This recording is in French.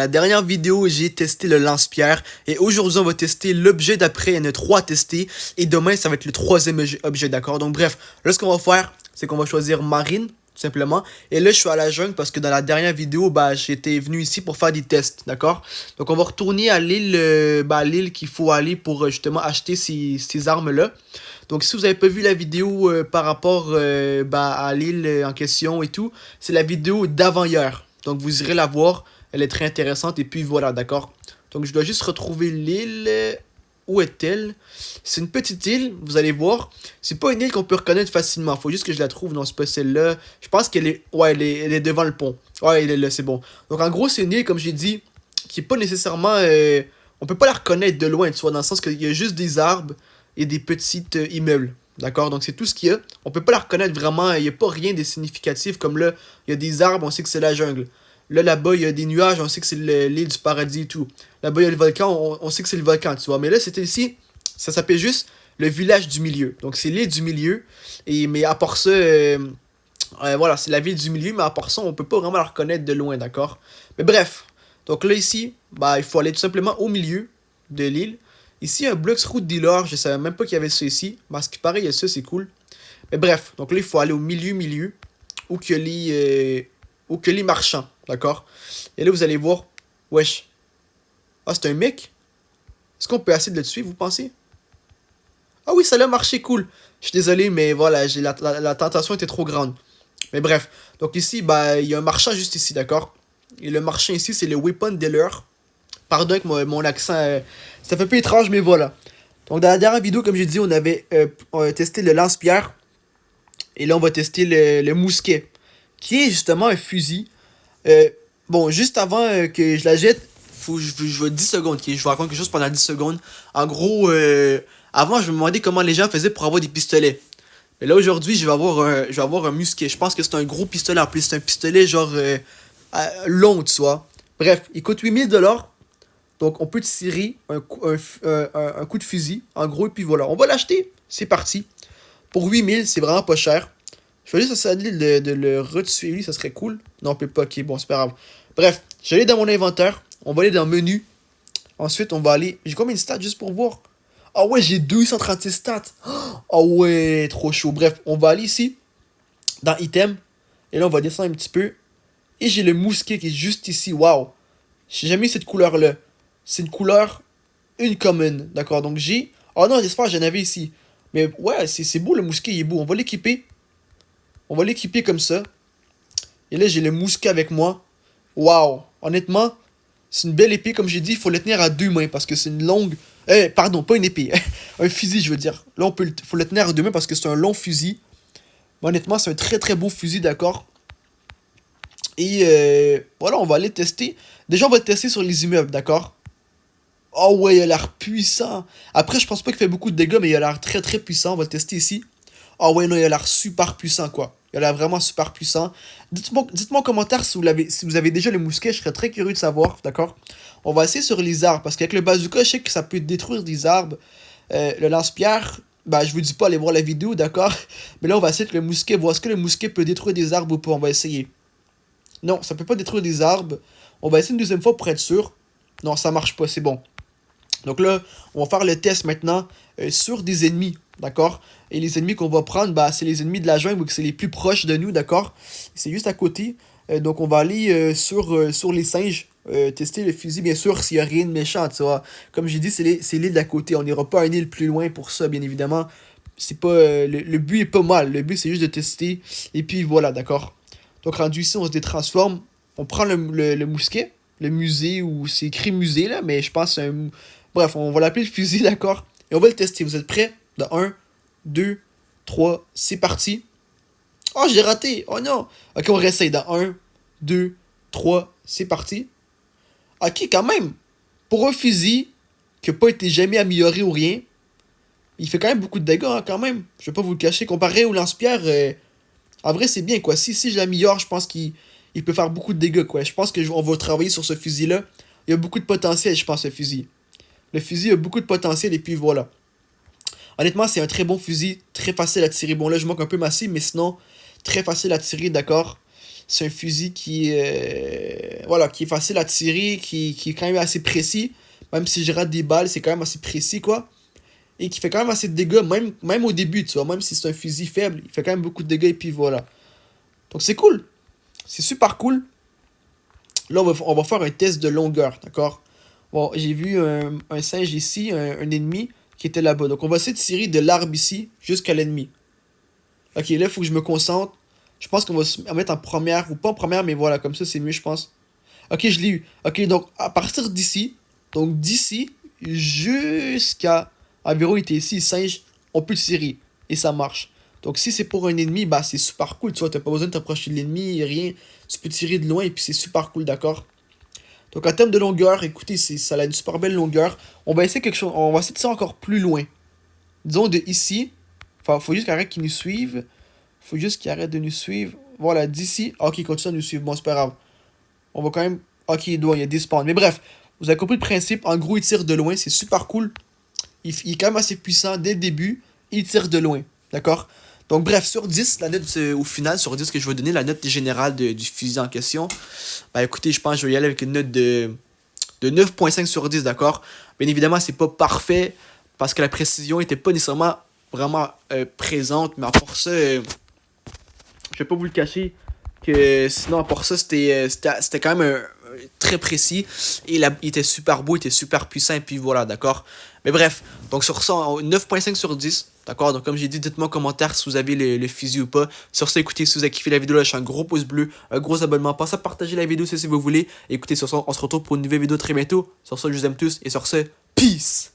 La dernière vidéo, j'ai testé le lance-pierre et aujourd'hui, on va tester l'objet d'après. Il y en a 3 à tester et demain, ça va être le troisième objet, d'accord? Donc bref, là, ce qu'on va faire, c'est qu'on va choisir Marine, tout simplement. Et là, je suis à la jungle parce que dans la dernière vidéo, j'étais venu ici pour faire des tests, d'accord? Donc on va retourner à l'île l'île qu'il faut aller pour justement acheter ces armes-là. Donc si vous n'avez pas vu la vidéo par rapport à l'île en question et tout, c'est la vidéo d'avant-hier. Donc vous irez la voir. Elle est très intéressante. Et puis voilà, d'accord. Donc je dois juste retrouver l'île. Où est-elle? C'est une petite île, vous allez voir. C'est pas une île qu'on peut reconnaître facilement. Faut juste que je la trouve. Non, c'est pas celle-là. Je pense qu'elle est. Ouais, elle est devant le pont. Ouais, elle est là, c'est bon. Donc en gros, c'est une île, comme j'ai dit, qui est pas nécessairement. On peut pas la reconnaître de loin, tu vois, dans le sens qu'il y a juste des arbres et des petits immeubles. D'accord? Donc c'est tout ce qu'il y a. On peut pas la reconnaître vraiment. Il n'y a pas rien de significatif. Comme là, il y a des arbres, on sait que c'est la jungle. Là-bas, il y a des nuages, on sait que c'est l'île du paradis et tout. Là-bas, il y a le volcan, on sait que c'est le volcan, tu vois. Mais là, c'était ici, ça s'appelle juste le village du milieu. Donc, c'est l'île du milieu. Mais à part ça, voilà, c'est la ville du milieu, mais à part ça, on peut pas vraiment la reconnaître de loin, d'accord? Mais bref, donc là, ici, il faut aller tout simplement au milieu de l'île. Ici, un Blox Route Dealer, je savais même pas qu'il y avait ça ici. Parce qu'il paraît, il y a ça, c'est cool. Mais bref, donc là, il faut aller au milieu, où que les marchands, d'accord? Et là, vous allez voir, wesh. Ah, c'est un mec? Est-ce qu'on peut essayer de le tuer, vous pensez? Ah oui, ça a marché, cool. Je suis désolé, mais voilà, la tentation était trop grande. Mais bref, donc ici, il y a un marchand juste ici, d'accord? Et le marchand ici, c'est le Weapon Dealer. Pardon avec mon accent, ça fait un peu étrange, mais voilà. Donc dans la dernière vidéo, comme j'ai dit, on a testé le lance-pierre. Et là, on va tester le mousquet, qui est justement un fusil. Bon, juste avant que je la jette, je veux 10 secondes, ok? Je vous raconte quelque chose pendant 10 secondes. En gros, avant, je me demandais comment les gens faisaient pour avoir des pistolets. Mais là, aujourd'hui, je vais avoir un musquet. Je pense que c'est un gros pistolet en plus. C'est un pistolet genre long, tu vois. Bref, il coûte 8000$. Donc, on peut tirer un coup de fusil, en gros, et puis voilà. On va l'acheter. C'est parti. Pour 8000, c'est vraiment pas cher. Je vais juste essayer de le retuer, lui, ça serait cool. Non, on peut pas, ok, bon, c'est pas grave. Bref, je vais aller dans mon inventaire. On va aller dans menu. Ensuite, on va aller. J'ai combien de stats juste pour voir? Ah ouais, j'ai 236 stats. Ah ouais, trop chaud. Bref, on va aller ici, dans item. Et là, on va descendre un petit peu. Et j'ai le mousquet qui est juste ici. Waouh. J'ai jamais eu cette couleur-là. C'est une couleur uncommon. D'accord, donc j'ai. Oh non, j'espère que j'en avais ici. Mais ouais, c'est beau le mousquet, il est beau. On va l'équiper. On va l'équiper comme ça. Et là, j'ai le mousquet avec moi. Waouh. Honnêtement, c'est une belle épée. Comme j'ai dit, il faut le tenir à 2 mains parce que c'est une longue. Pardon, pas une épée. Un fusil, je veux dire. Là, faut le tenir à 2 mains parce que c'est un long fusil. Mais honnêtement, c'est un très très beau fusil, d'accord? Et voilà, on va aller tester. Déjà, on va le tester sur les immeubles, d'accord? Oh ouais, il a l'air puissant. Après, je pense pas qu'il fait beaucoup de dégâts, mais il a l'air très très puissant. On va le tester ici. Oh ouais, non, il a l'air super puissant, quoi. Il a l'air vraiment super puissant. Dites-moi en commentaire si vous avez déjà le mousquet, je serais très curieux de savoir, d'accord? On va essayer sur les arbres, parce qu'avec le bazooka, je sais que ça peut détruire des arbres. Le lance-pierre, je vous dis pas aller voir la vidéo, d'accord? Mais là, on va essayer avec le mousquet, voir est-ce que le mousquet peut détruire des arbres ou pas. On va essayer. Non, ça peut pas détruire des arbres. On va essayer une deuxième fois pour être sûr. Non, ça marche pas, c'est bon. Donc là, on va faire le test maintenant sur des ennemis, d'accord? Et les ennemis qu'on va prendre, c'est les ennemis de la jungle, c'est les plus proches de nous, d'accord? C'est juste à côté. Donc on va aller sur les singes, tester le fusil, bien sûr, s'il n'y a rien de méchant, tu vois. Comme j'ai dit, c'est l'île d'à côté. On n'ira pas à une île plus loin pour ça, bien évidemment. C'est pas, le but est pas mal. Le but, c'est juste de tester. Et puis voilà, d'accord? Donc rendu ici, on se détransforme. On prend le mousquet, le musée, ou c'est écrit musée, là, mais je pense que c'est un. Bref, on va l'appeler le fusil, d'accord? Et on va le tester. Vous êtes prêts? De 1, 2, 3, c'est parti. Oh, j'ai raté. Oh non. Ok, on réessaye. Dans 1, 2, 3, c'est parti. Ok, quand même. Pour un fusil qui n'a pas été jamais amélioré ou rien, il fait quand même beaucoup de dégâts, hein, quand même. Je vais pas vous le cacher. Comparé au lance-pierre, en vrai, c'est bien, quoi. Si je l'améliore, je pense qu'il peut faire beaucoup de dégâts, quoi. Je pense qu'on va travailler sur ce fusil-là. Il y a beaucoup de potentiel, je pense, ce fusil. Le fusil a beaucoup de potentiel et puis voilà. Honnêtement, c'est un très bon fusil, très facile à tirer. Bon, là, je manque un peu ma cible, mais sinon, très facile à tirer, d'accord? C'est un fusil qui, voilà, qui est facile à tirer, qui est quand même assez précis. Même si je rate des balles, c'est quand même assez précis, quoi. Et qui fait quand même assez de dégâts, même au début, tu vois. Même si c'est un fusil faible, il fait quand même beaucoup de dégâts, et puis voilà. Donc c'est cool. C'est super cool. Là, on va faire un test de longueur, d'accord? Bon, j'ai vu un singe ici, un ennemi qui était là-bas. Donc on va essayer de tirer de l'arbre ici jusqu'à l'ennemi. Ok, là, il faut que je me concentre. Je pense qu'on va se mettre en première, ou pas en première, mais voilà, comme ça, c'est mieux, je pense. Ok, je l'ai eu. Ok, donc, à partir d'ici, donc d'ici jusqu'à environ, il était ici, singe, on peut tirer. Et ça marche. Donc, si c'est pour un ennemi, bah, c'est super cool, tu vois, t'as pas besoin de t'approcher de l'ennemi, rien. Tu peux tirer de loin, et puis c'est super cool, d'accord? Donc, en termes de longueur, écoutez, ça a une super belle longueur. On va essayer quelque chose, on va essayer de ça encore plus loin. Disons de ici. Enfin, faut juste qu'il arrête qu'ils nous suivent. Faut juste qu'il arrête de nous suivre. Voilà, d'ici. Ok, il continue à nous suivre. Bon, c'est pas grave. On va quand même. Ok, il doit, il y a des spawns. Mais bref, vous avez compris le principe. En gros, il tire de loin. C'est super cool. Il est quand même assez puissant dès le début. Il tire de loin. D'accord? Donc, bref, sur 10, la note au final, sur 10 que je vais donner, la note générale du fusil en question. Bah écoutez, je pense que je vais y aller avec une note de 9,5 sur 10, d'accord? Bien évidemment, c'est pas parfait parce que la précision était pas nécessairement vraiment présente, mais à part ça, je vais pas vous le cacher que sinon à part ça, c'était quand même très précis et il était super beau, il était super puissant et puis voilà, d'accord? Mais bref, donc sur ça, 9,5 sur 10. D'accord, donc comme j'ai dit, dites-moi en commentaire si vous avez le fusil ou pas. Sur ça, écoutez, si vous avez kiffé la vidéo, lâchez un gros pouce bleu, un gros abonnement. Pensez à partager la vidéo si vous voulez. Et écoutez, sur ça, on se retrouve pour une nouvelle vidéo très bientôt. Sur ça, je vous aime tous. Et sur ce, peace!